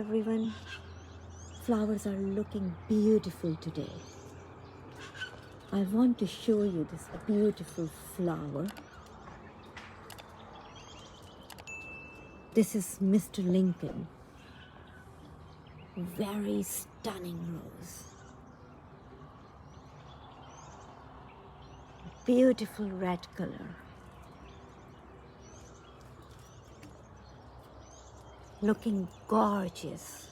everyone. Flowers are looking beautiful today. I want to show you this beautiful flower. This is Mr. Lincoln. Very stunning rose. Beautiful red color. Looking gorgeous.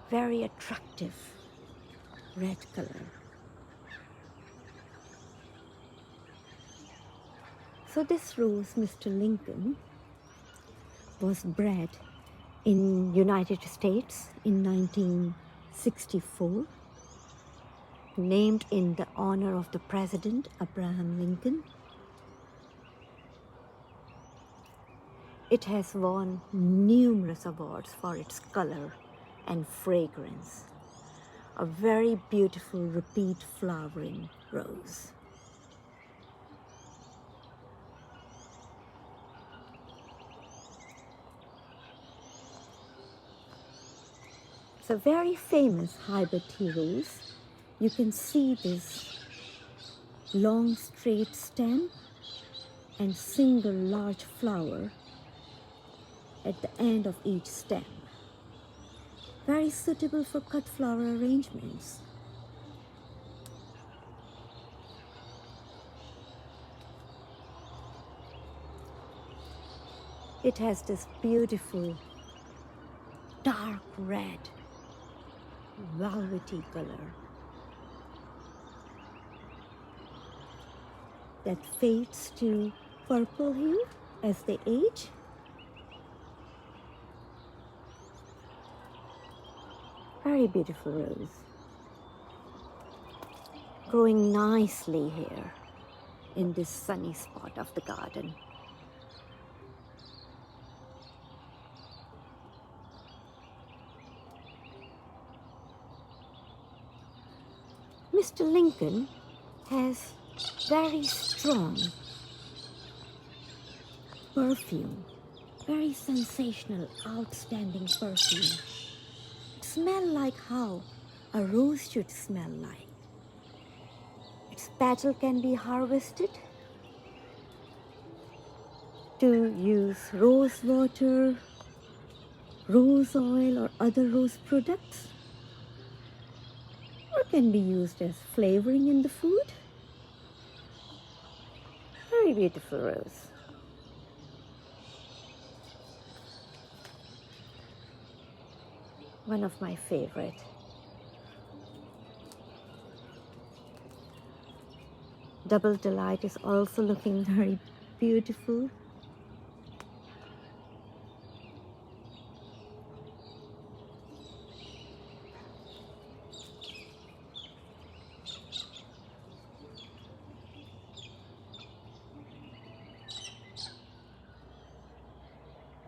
Very attractive red color. So this rose, Mr. Lincoln, was bred in United States in 1964, named in the honor of the President Abraham Lincoln. It has won numerous awards for its color and fragrance. A very beautiful repeat flowering rose. It's a very famous hybrid tea rose. You can see this long straight stem and single large flower at the end of each stem. Very suitable for cut flower arrangements. It has this beautiful dark red, velvety color that fades to purple hue as they age. Very beautiful rose. Growing nicely here in this sunny spot of the garden. Mr. Lincoln has very strong perfume, very sensational, outstanding perfume. Smell like how a rose should smell like. Its petal can be harvested to use rose water, rose oil or other rose products, or can be used as flavoring in the food. Very beautiful rose. One of my favorite. Double Delight is also looking very beautiful.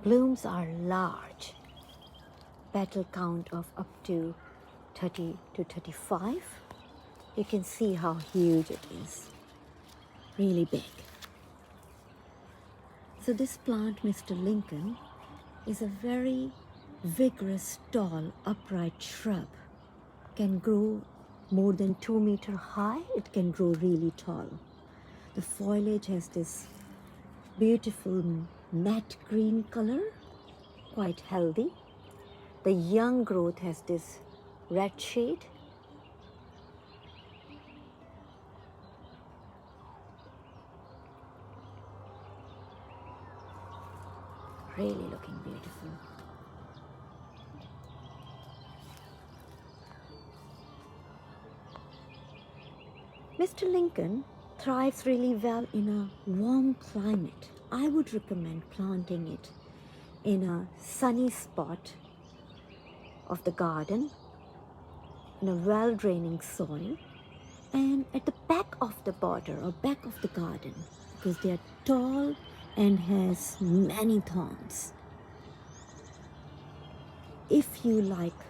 Blooms are large. Petal count of up to 30 to 35. You can see how huge it is. Really big. So this plant, Mr. Lincoln, is a very vigorous, tall, upright shrub. Can grow more than 2 meters high. It can grow really tall. The foliage has this beautiful matte green color, quite healthy. The young growth has this red shade. Really looking beautiful. Mr. Lincoln thrives really well in a warm climate. I would recommend planting it in a sunny spot of the garden, in a well-draining soil, and at the back of the border or back of the garden, because they are tall and has many thorns. If you like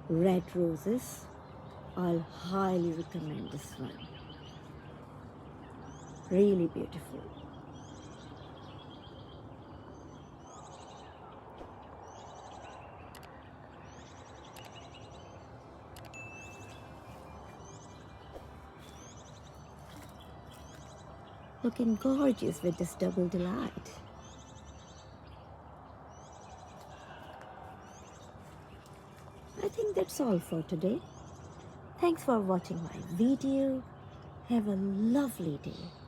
red roses, I'll highly recommend this one. Really beautiful. Looking gorgeous with this double delight. I think that's all for today. Thanks for watching my video. Have a lovely day.